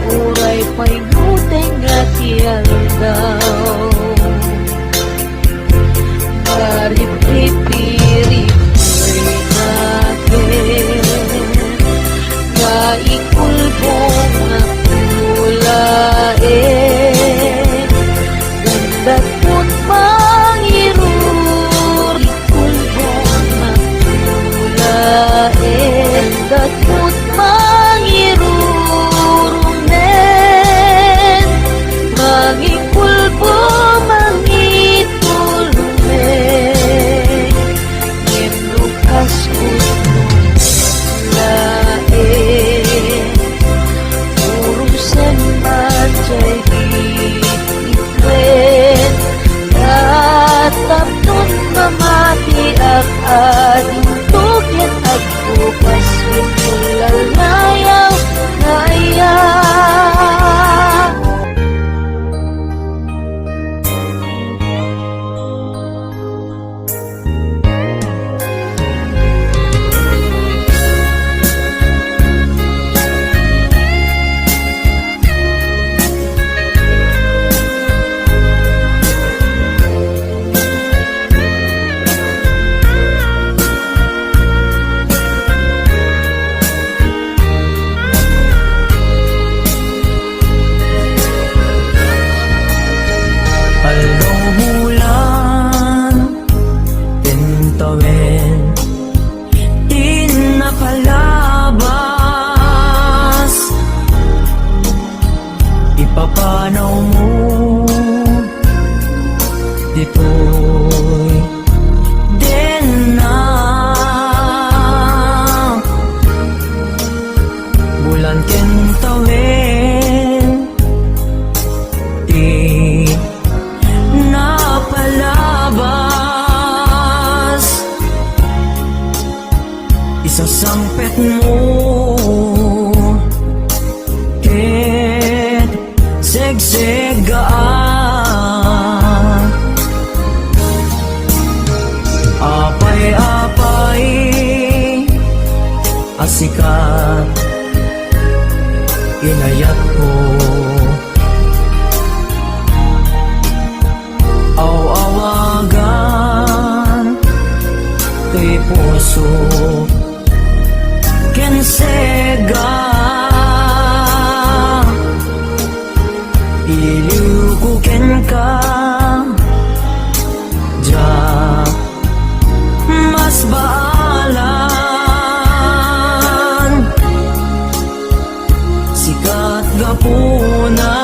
uray pa'y nuteng at daw. Marip-rip-rip-rip natin nga ikulbong na pulain. Ganda ko't mangirur, ikulbong na pulain. Dako't mangirurunen, mangikulbo, mangitulunen. Ngem lukas ko't lain, urusan man jay itwen. Tatapnon mamati ak ading tukyan at bukas layaw ngaya. Ipapanaw mo dito'y din na bulan ken tawin di napalabas. Isasangpet mo segsegaan, apay-apay asikat inayat ko. Aw-awagan kay puso ken sega. Ililukukin ka diyan mas baalan, sikat gapuna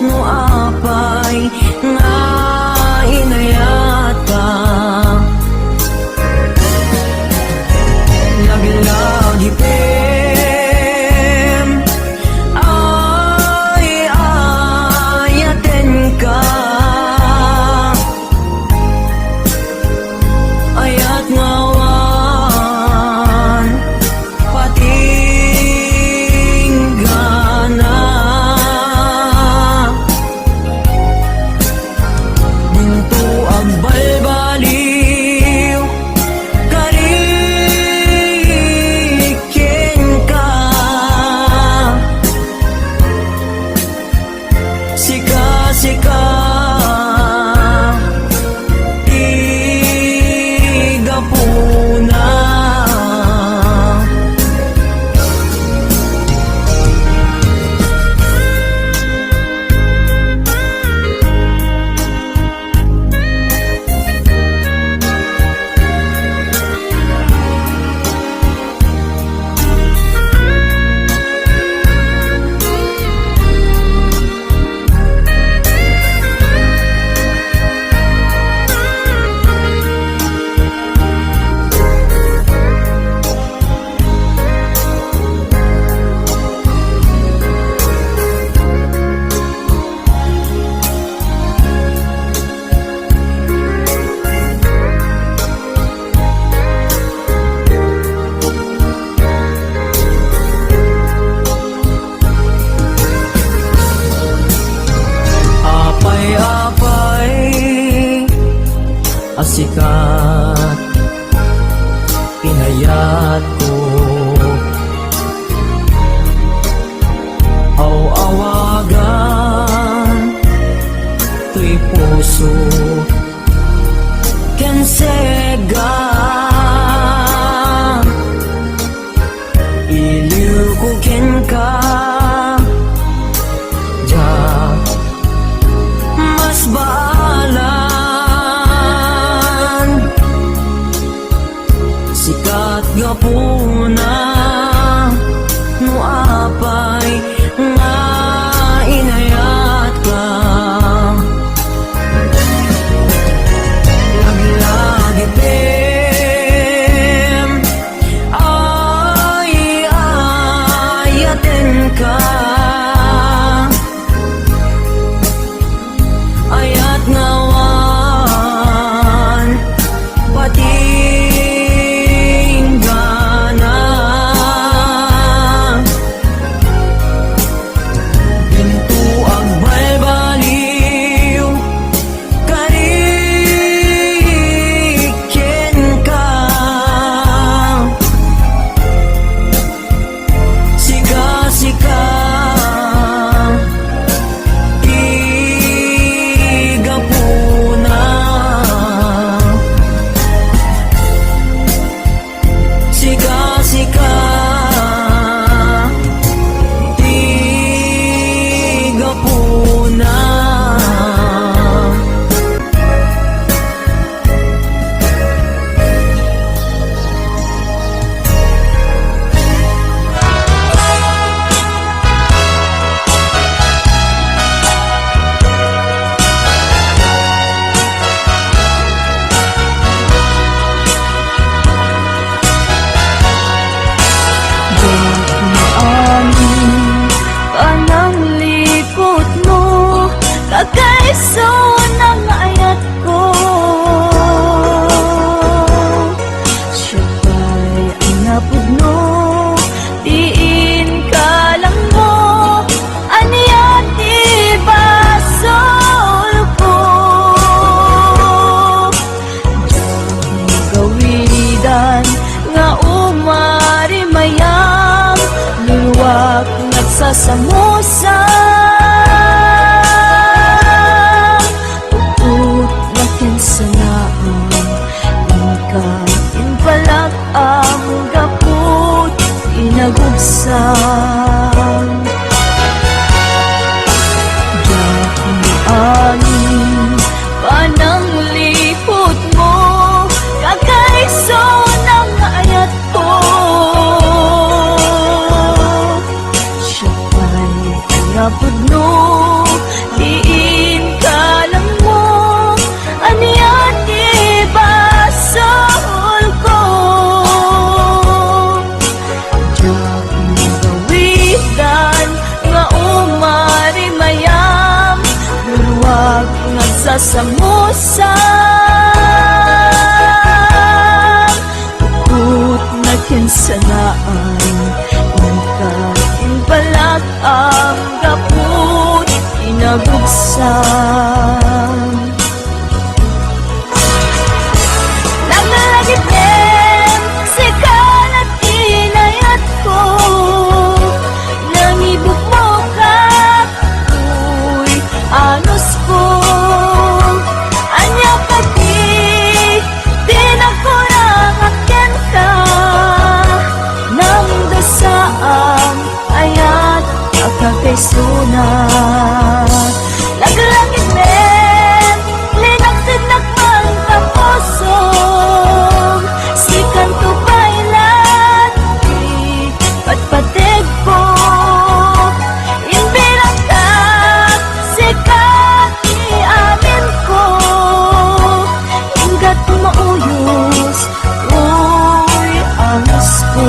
no apay nga inayat ka. Lagi-lagi asikat inayat ko. puso ken sega iliw ko ken ka ja mas baalan sikat gapuna no apay nga inayat ka lagi-lagi pem ay ayaten ka ayat ngawan patinggana pintu ang balbaliw karikin ka sika-sika tigapuna sika-sika tigapuna Kanang likod mo kagaiso ng ayat ko siya ba'y ang napudno diin ka lang mo aniyat ibasol ko diyang gawidan nga umari mayam luwag nagsasamusa utot na kinsanaan inpalag ang gapot inagubsang diyak ni aning panang likod mo kagaiso ng ayat ko siya ba'y napudno diin ka lang mo aniyat ibasol ko diyak gawidan nga umari mayam luwag nagsasamusa utot na kinsanaan inbalag ang gapot inagubsang naglalagit din sikalat inayat ko nangibuk mo ka uy anos ko anya pati tinagkurang akyan ka nang dasaang ayat akakaisunat laglangit men linaksid nakmang kapusong sikan to bailan patpatig ko inbilang ka sikat iamin ko ingat mauyos uy anos ko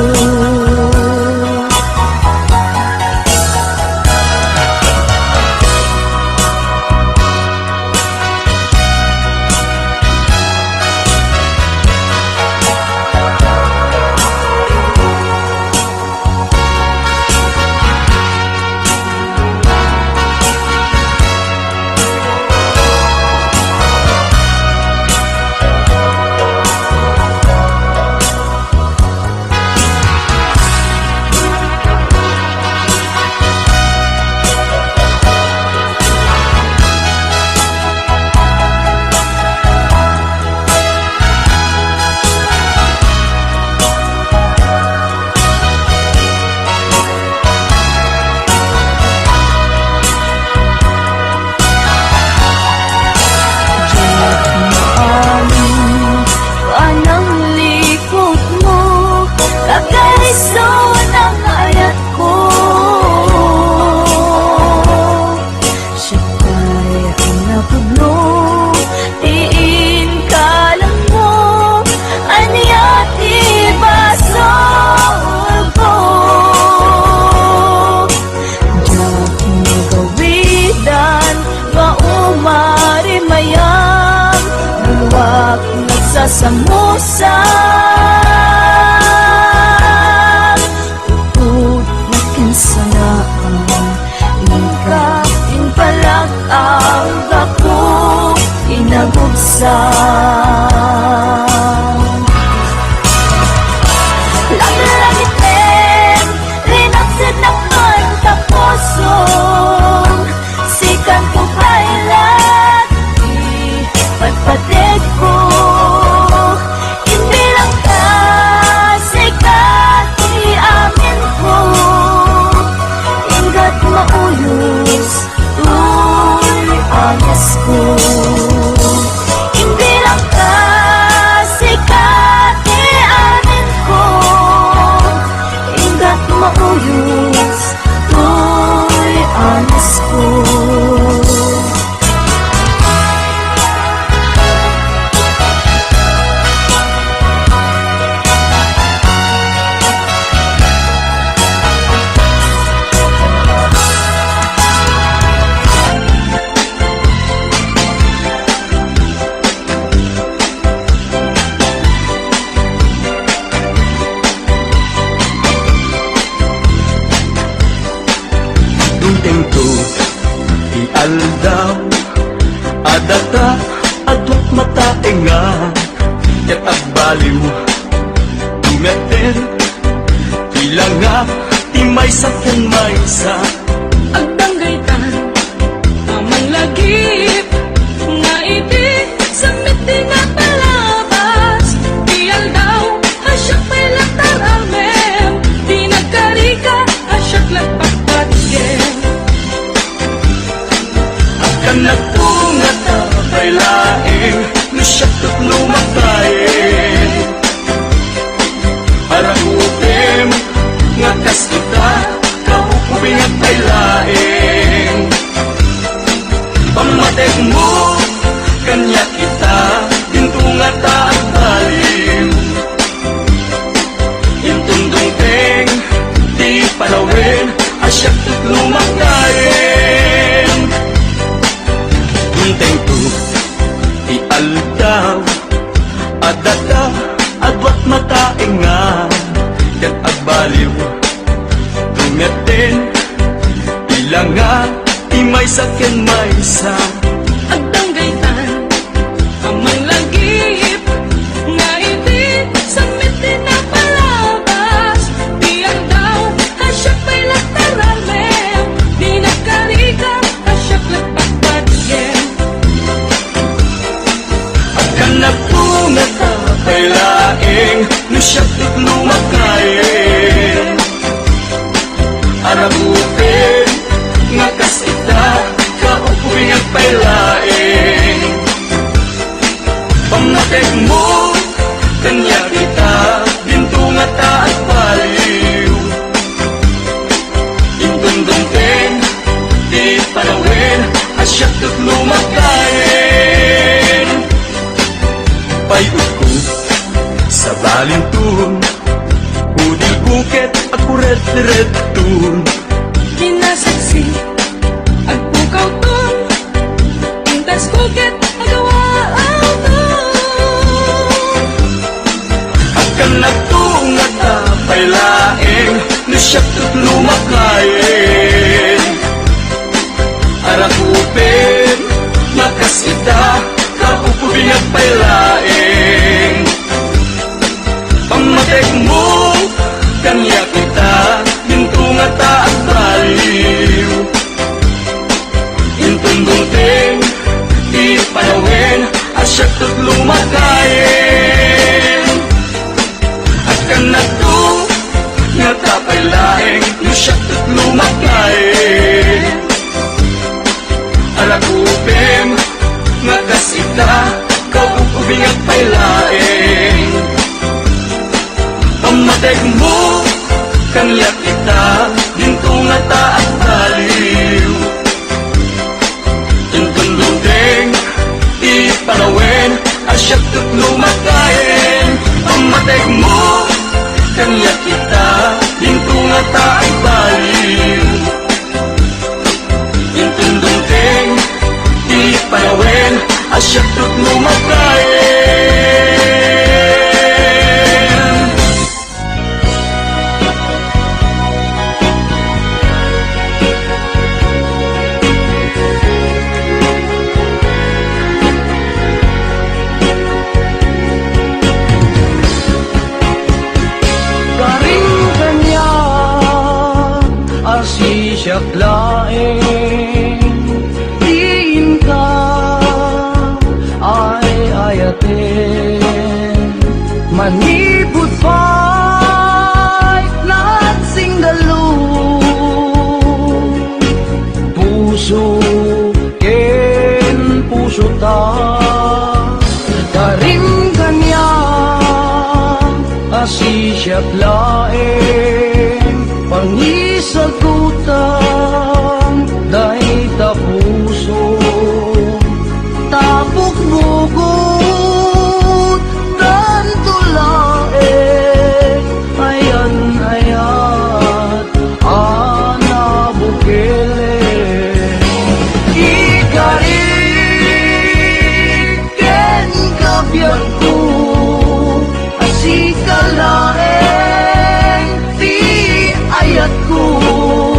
Tento ialdaw adata adwat mataenga ket agbaliw tumeter ilang nga timay sakyan maysa Agdanggaytan, amang lagip, nga iti, samit di nga palabas. Tiyal daw, asyak may latar amem, di nagkarika, asyak lagpagpatgen. akan nagtungat na kay laing lusyak at lumakain para utem nga kasita kaupubing at kay laing pamatek mo kanya kita dintungat at baliw intundong teng di palawin asyak at lumakain Tunteng tu ialdaw adata adwat mataenga ket agbaliw tumetten ilang nga imay sakyan maysa Agdanggaytan, amang lagip, nga iti, samit di nga palabas. Tiyal daw, asyak may latar amem, di nagkarika, asyak lagpagpatgen. akan nagtungat na kay laing lusyak at lumakain aragupin nga kasita kaupubing at pailaing pamatek mo kanya kita dintungat at baliw intundungten di panawin asyak at lumakain payut ko sa balintun udil bukit at kuret-retun Kinasaksi, agpukaw ton, intas kuket, agawaaw ton. akan nagtungat na kay laing lusyak at lumakain arakupin makasita kaupubing at pailaing pamatek mo kanya kita dintungat at baliw intundungteng di panawin asyak at lumakain akan nagtungat na kay laing lusyak at lumakain aragupin nga kasita kaupubing at pailaing pamatek mo kanya kita dintungat at baliw intundungteng di panawin asyak at lumakain pamatek mo kanya kita dintungat at baliw intundungteng di panawin asyak at lumakain siyak laeng diin ka ay ayaten manipud pa'y nagsing dalo puso ken puso ta karim kanya siyak laeng pangisagutan dahil tapuso tapok bugot dan tulae ayan ayat anabukele ikarit ken kabiyan ko asikalaeng di ayat ko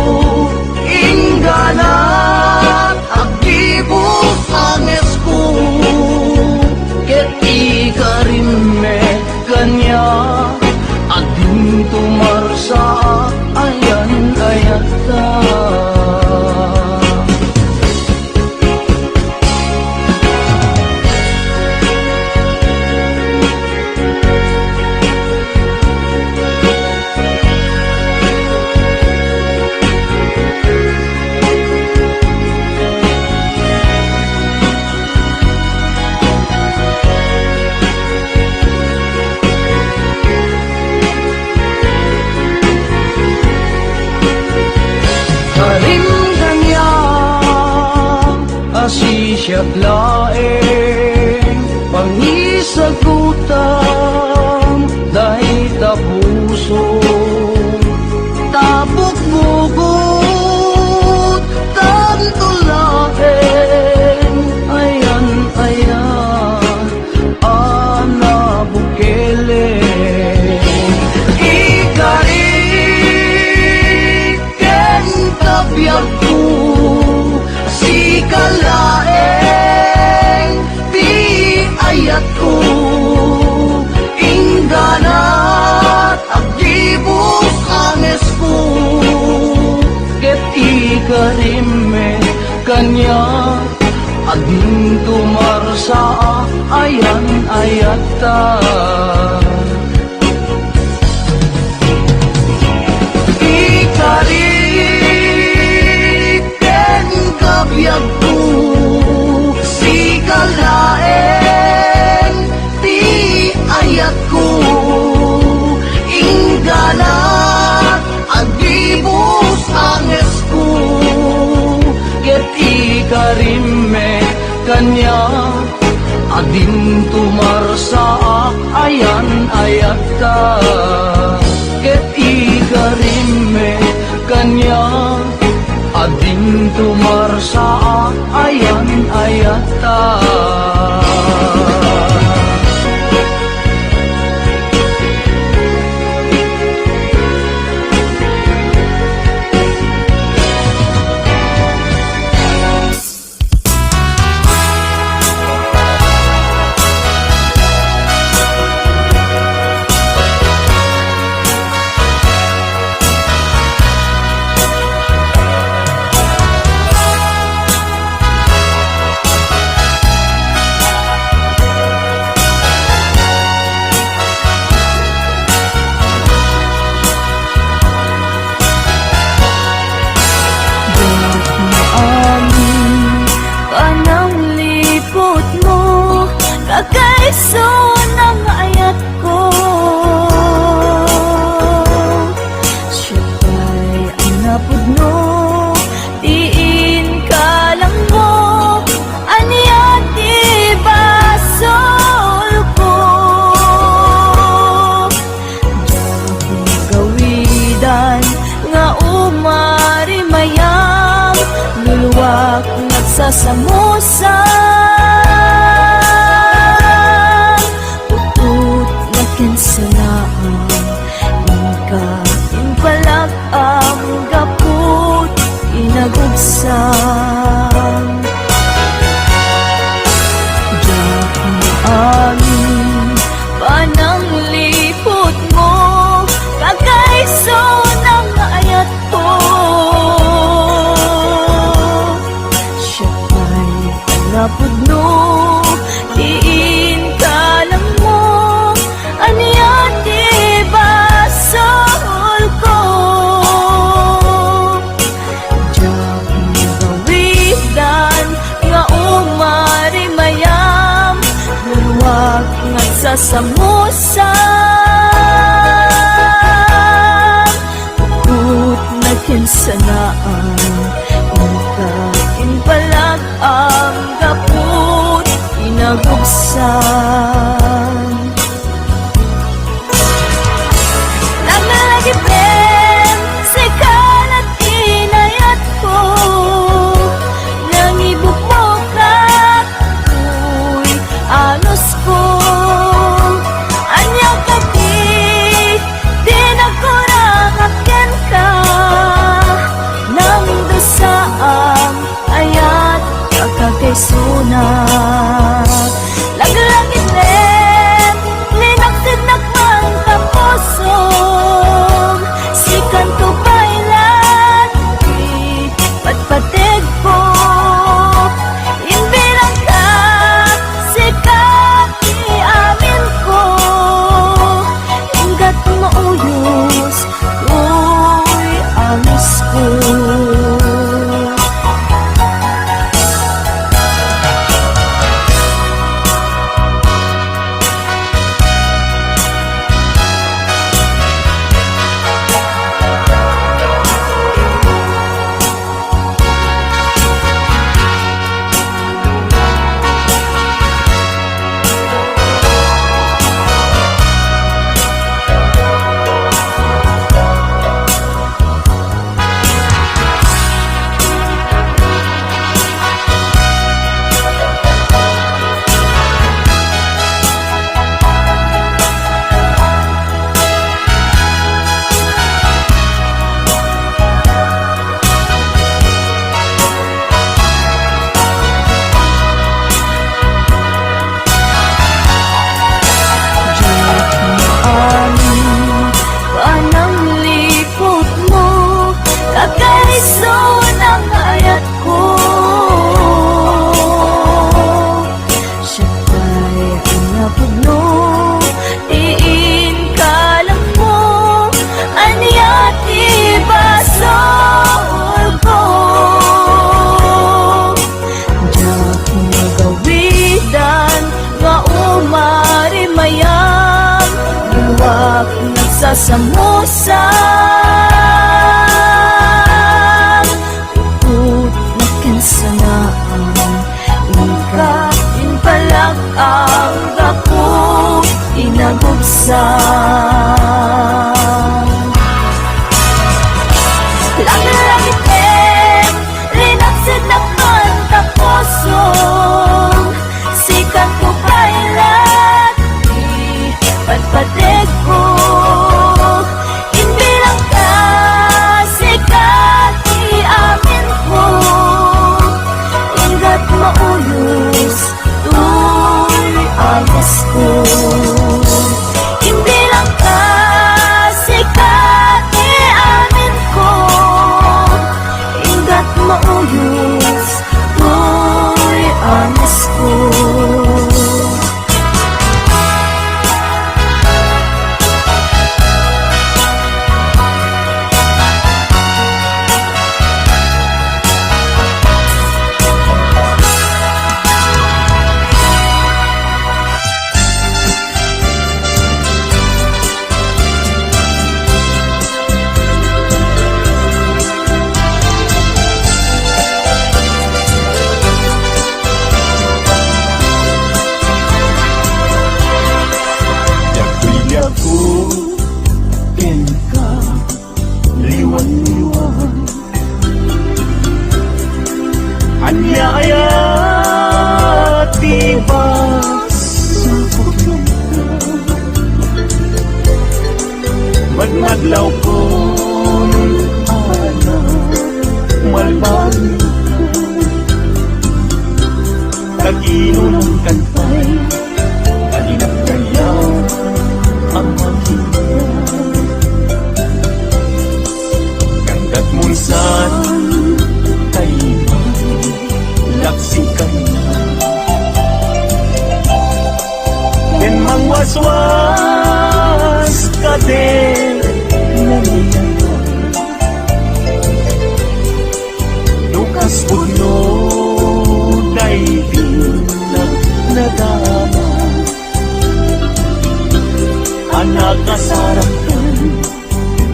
karim kanya asisya't laeng pangisagutan dahil tapuso tapok bugot tanto laeng ayan ayan ana bukele ikariken kabiyag ko si kalaeng di ayat ko ingganat agibos anes ko ket ikarime kanya ading tumarsa ayan ayata ikariken kabiyag ko si kalaeng di ayat ko ingganat agibos anges ko ket ikarime kanya ading tumarsa ayan ayata ket ikarime kanya ading tumarsa ayan ayata Kakaiso ng ayat ko siya ba'y ang napudno diin ka lang mo aniyat ibasol ko Diyang gawidan nga umari mayam luluwak nagsasamusan kinsanaan Ingka impalag ang gaput inagugsan Diyak mo amin pananglipot mo kakaiso ng ayat ko siya ba'y napudno diin ka lang mo aniyat ibasol ko Diyang gawidan nga umari mayam luluwag nga sasamusan Pagkut na kinsanaan Inpalag ang gaput inagugsan Naglalagipin sa kalat inayat ko Nang ibukbukat ako'y anos ko Anyaw ka di nagkurangakin ka Nang dosaang ayat pagkakaisunat Laglagipin Nagmunsan tayo laksikan na ken mangwaswas ka din naniyakan lukas puno daigin nadama anak kasarakan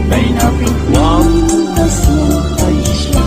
kay napigwam nasutay siya.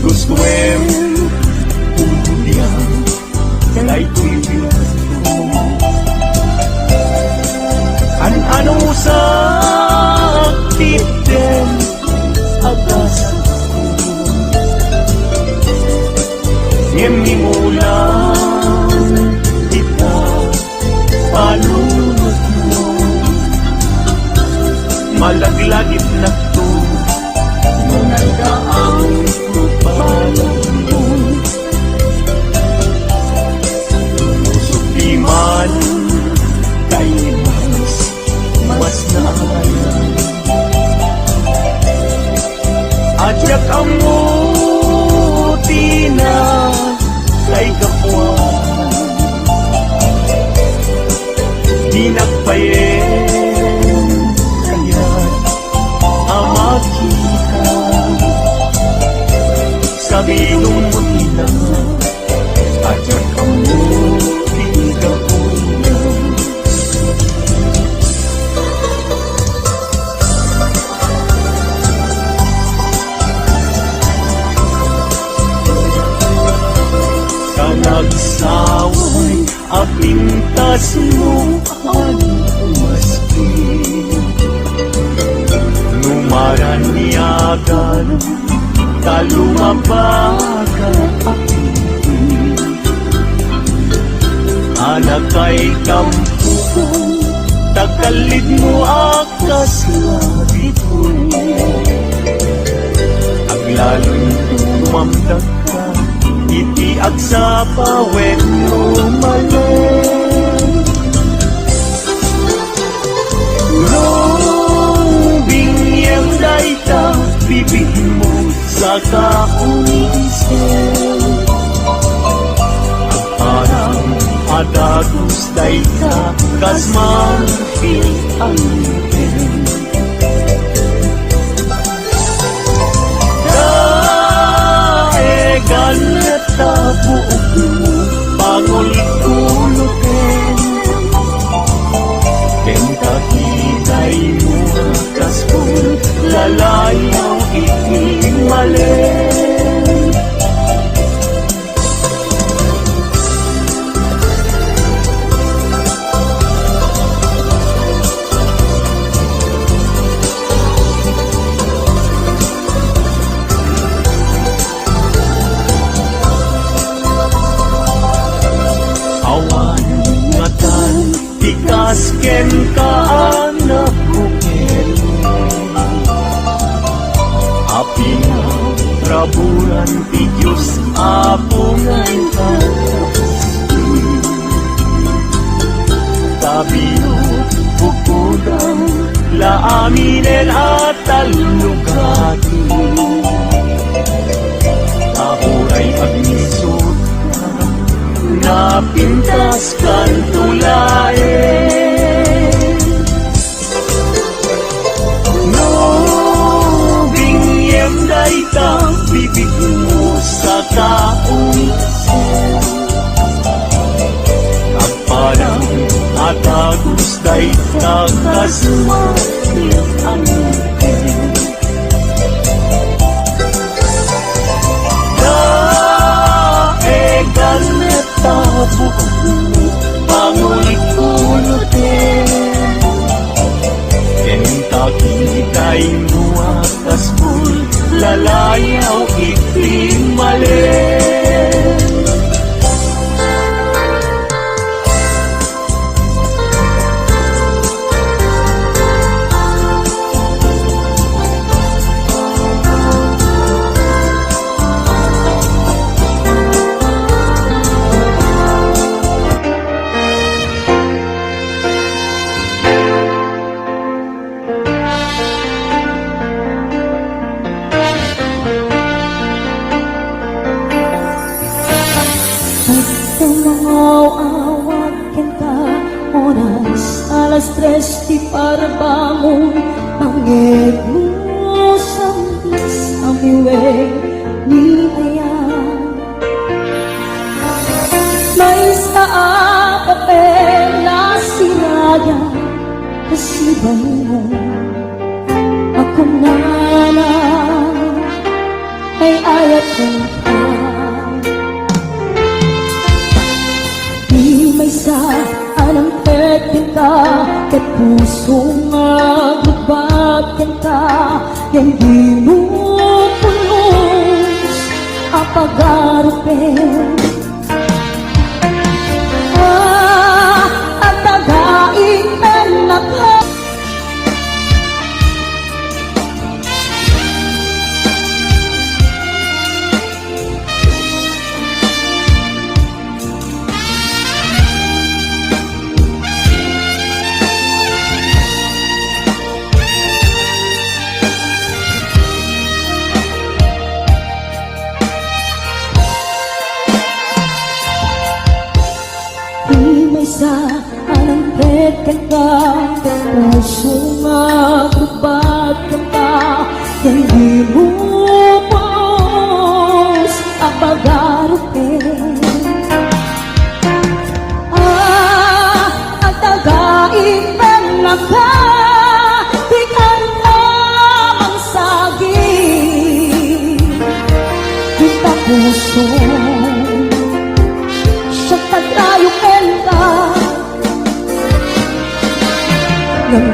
Gustuem umuliang kay tuwibiyas ko ano sakit din agasan ko ngimulan kita palunod mo malaglagit na to nung nagdaang sukiman kay mas naayan at yak ang muti na kay kapwa di nagpayen kaya amag kita sabihin mo nila at yak ang muti kapwa nagsaway ang pintas mo ang umaski numaran niyagan talumabaga anak kay kampo tagalid mo akas labito aglalong tumamdag ka itiag sa pawen lumalim nung bingyang daita bibig mo sa kaunisip parang adagos daita kasman ang galit tabuok mo pangul-ulutin kentakinay mo kaspul lalayaw ikimalin Kasken ka anak bukel api nga raburan ti Diyos apungan ka tabiyo bukudang laaminen at talugati tahuray agnisot napintas kan tulain no bingyem daita bibig mo sa kaunisip agparang atagos daita kasmalit ang tabuok mo alas 3 di para bangon Pangit mo sa miwek ni Ayan May sa papel na siraya Kasibay mo Ako na ay ayat ng pa Di may sa anang kita Kat pusong aglubat ka Yang di mo punos Apagarupen At tagain na ka Di may sa anang ka Pusong aglubat ka Yang di mo punos Apagarupen At tagain na ka Di ka lamang saging Kita pusong Siya tayo kenta Nang